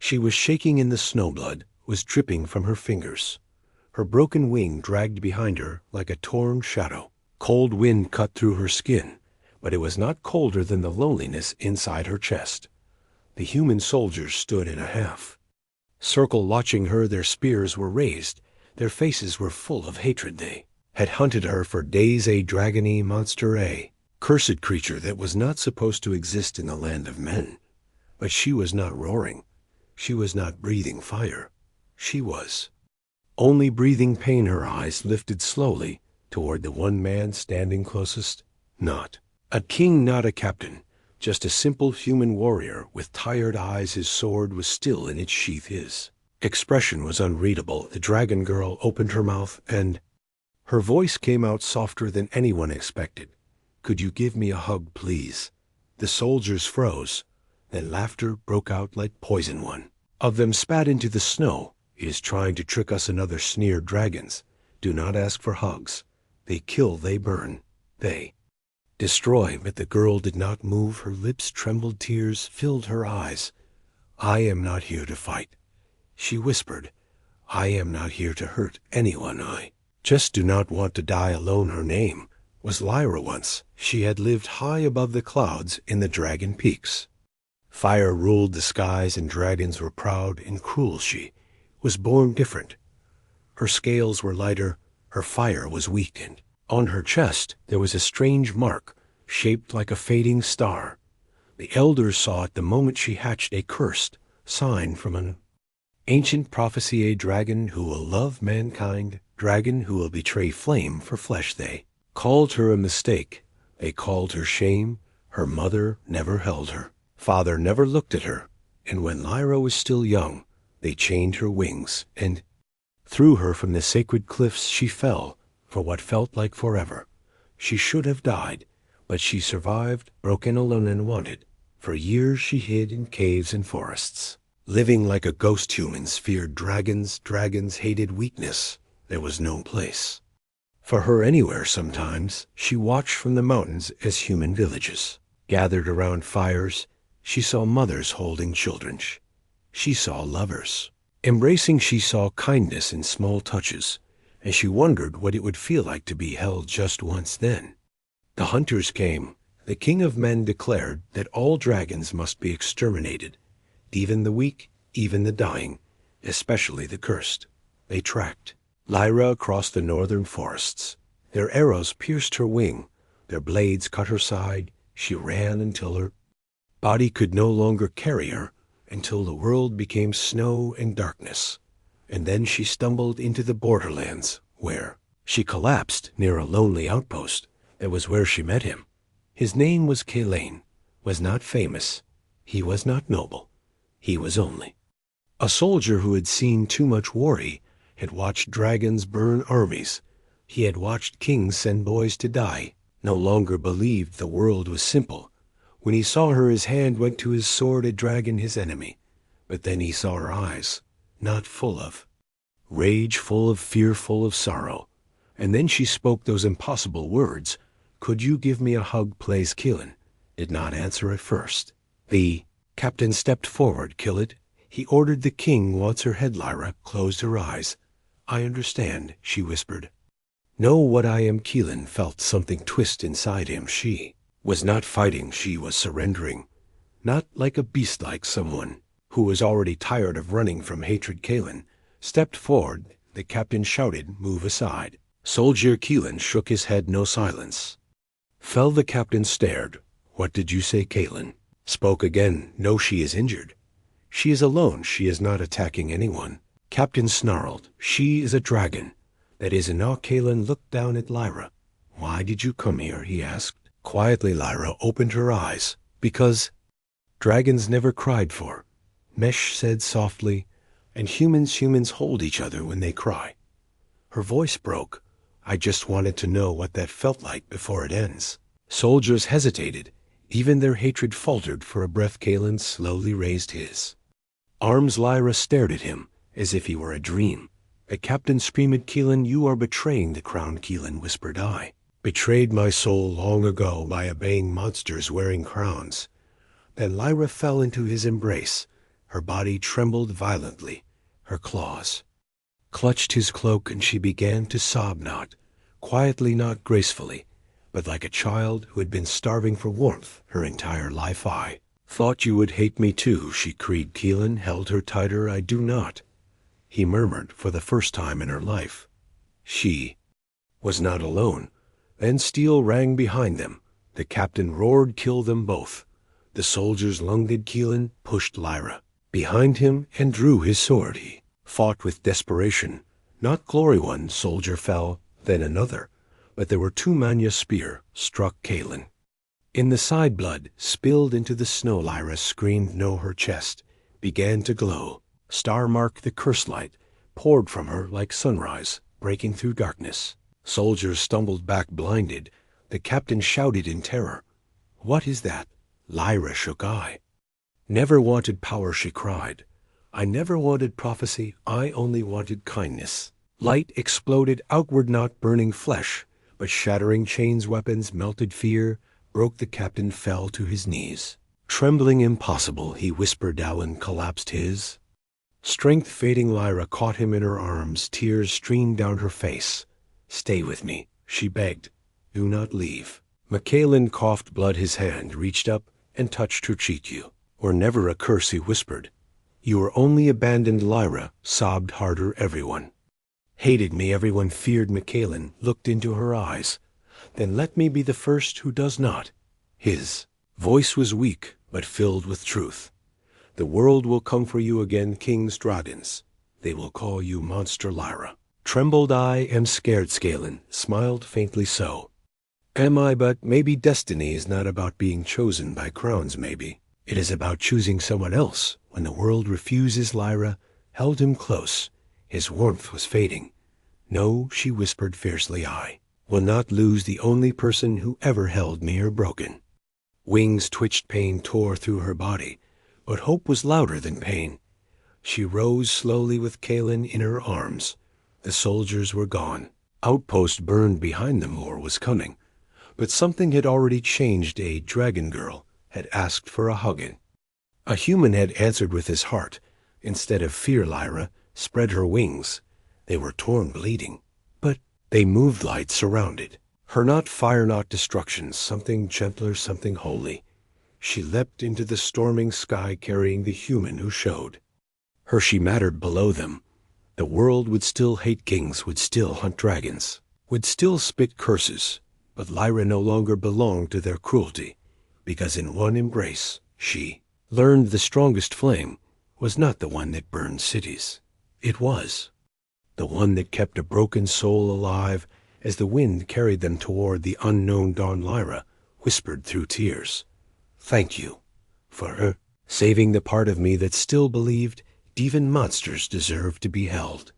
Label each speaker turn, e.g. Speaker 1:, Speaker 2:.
Speaker 1: She was shaking in the snowblood, was dripping from her fingers. Her broken wing dragged behind her like a torn shadow. Cold wind cut through her skin, but it was not colder than the loneliness inside her chest. The human soldiers stood in a half circle watching her. Their spears were raised. Their faces were full of hatred. They had hunted her for days, a dragony monster, a cursed creature that was not supposed to exist in the land of men. But she was not roaring. She was not breathing fire. She was only breathing pain. Her eyes lifted slowly toward the one man standing closest. Not a king, not a captain, just a simple human warrior with tired eyes. His sword was still in its sheath. His expression was unreadable. The dragon girl opened her mouth, and her voice came out softer than anyone expected. "Could you give me a hug, please?" The soldiers froze. Then laughter broke out like poison. One of them spat into the snow. "He is trying to trick us," another sneered. "Dragons do not ask for hugs. They kill, they burn, they destroy." But the girl did not move. Her lips trembled. Tears filled her eyes. "I am not here to fight," she whispered. "I am not here to hurt anyone. I just do not want to die alone." Her name was Lyra. Once she had lived high above the clouds in the Dragon Peaks. Fire ruled the skies and dragons were proud and cruel. She was born different. Her scales were lighter. Her fire was weak, and on her chest there was a strange mark shaped like a fading star. The elders saw it the moment she hatched, a cursed sign from an ancient prophecy. A dragon who will love mankind, dragon who will betray flame for flesh. They called her a mistake. They called her shame. Her mother never held her. Father never looked at her. And when Lyra was still young, they chained her wings and threw her from the sacred cliffs. She fell for what felt like forever. She should have died, but she survived, broken, alone, and wanted. For years she hid in caves and forests, living like a ghost. Humans feared dragons. Dragons hated weakness. There was no place for her anywhere. Sometimes she watched from the mountains as human villages gathered around fires. She saw mothers holding children. She saw lovers embracing. She saw kindness in small touches, and she wondered what it would feel like to be held just once. Then the hunters came. The king of men declared that all dragons must be exterminated, even the weak, even the dying, especially the cursed. They tracked Lyra across the northern forests. Their arrows pierced her wing. Their blades cut her side. She ran until her body could no longer carry her, until the world became snow and darkness. And then she stumbled into the borderlands, where she collapsed near a lonely outpost. That was where she met him. His name was Kalain, was not famous. He was not noble. He was only a soldier who had seen too much worry, had watched dragons burn armies. He had watched kings send boys to die, no longer believed the world was simple. When he saw her, his hand went to his sword, a dragon, his enemy. But then he saw her eyes, not full of rage, full of fear, full of sorrow. And then she spoke those impossible words. "Could you give me a hug, please?" Keelan did not answer at first. The captain stepped forward. "Kill it," he ordered. "The king wants her head." Lyra closed her eyes. "I understand," she whispered. "Know what I am." Keelan felt something twist inside him. She was not fighting. She was surrendering. Not like a beast, like someone who was already tired of running from hatred. Keelan stepped forward. The captain shouted, "Move aside." Soldier Keelan shook his head. No silence fell. The captain stared. "What did you say?" Keelan spoke again. "No, she is injured. She is alone. She is not attacking anyone." Captain snarled. "She is a dragon. That is enough." Keelan looked down at Lyra. "Why did you come here?" he asked. Quietly Lyra opened her eyes. "Because dragons never cried for," Mesh said softly, "and humans hold each other when they cry." Her voice broke. "I just wanted to know what that felt like before it ends." Soldiers hesitated. Even their hatred faltered for a breath. Keelan slowly raised his arms. Lyra stared at him as if he were a dream. The captain screamed, "Keelan, you are betraying the crown." Keelan whispered, "I betrayed my soul long ago by obeying monsters wearing crowns." Then Lyra fell into his embrace. Her body trembled violently. Her claws clutched his cloak, and she began to sob, not quietly, not gracefully, but like a child who had been starving for warmth her entire life. "I thought you would hate me too," she cried. Keelan held her tighter. "I do not," he murmured for the first time in her life. She was not alone. Then steel rang behind them. The captain roared, "Kill them both." The soldiers lunged. Keelan pushed Lyra behind him and drew his sword. He fought with desperation. Not glory. One soldier fell, then another, but there were two. Manya's spear struck Keelan in the side. Blood spilled into the snow. Lyra screamed. No, her chest began to glow. Star mark. The curse light poured from her like sunrise, breaking through darkness. Soldiers stumbled back, blinded. The captain shouted in terror, "What is that?" Lyra shook. "I never wanted power," she cried. "I never wanted prophecy. I only wanted kindness." Light exploded outward, not burning flesh, but shattering chains. Weapons melted. Fear broke. The captain fell to his knees. Trembling. "Impossible," he whispered. Alan collapsed, his strength fading. Lyra caught him in her arms. Tears streamed down her face. "Stay with me," she begged. "Do not leave." McKaylen coughed blood. His hand reached up and touched her cheek. "You were never a curse," he whispered. "You were only abandoned." Lyra sobbed harder. "Everyone hated me. Everyone feared." McKaylen looked into her eyes. "Then let me be the first who does not." His voice was weak, but filled with truth. "The world will come for you again, kings, dragons. They will call you monster." Lyra trembled. "I am scared." Scalen smiled faintly. "So am I, but maybe destiny is not about being chosen by crowns. Maybe it is about choosing someone else when the world refuses." Lyra held him close. His warmth was fading. "No," she whispered fiercely, "I will not lose the only person who ever held me." Her broken wings twitched. Pain tore through her body, but hope was louder than pain. She rose slowly with Kalen in her arms. The soldiers were gone. Outpost burned behind them. War was coming. But something had already changed. A dragon girl had asked for a hug. A human had answered with his heart. Instead of fear, Lyra spread her wings. They were torn, bleeding, but they moved. Light surrounded her, not fire, not destruction, something gentler, something holy. She leapt into the storming sky, carrying the human who showed her she mattered below them. The world would still hate kings, would still hunt dragons, would still spit curses, but Lyra no longer belonged to their cruelty, because in one embrace she learned the strongest flame was not the one that burned cities. It was the one that kept a broken soul alive as the wind carried them toward the unknown dawn. Lyra whispered through tears, "Thank you for saving the part of me that still believed even monsters deserved to be held."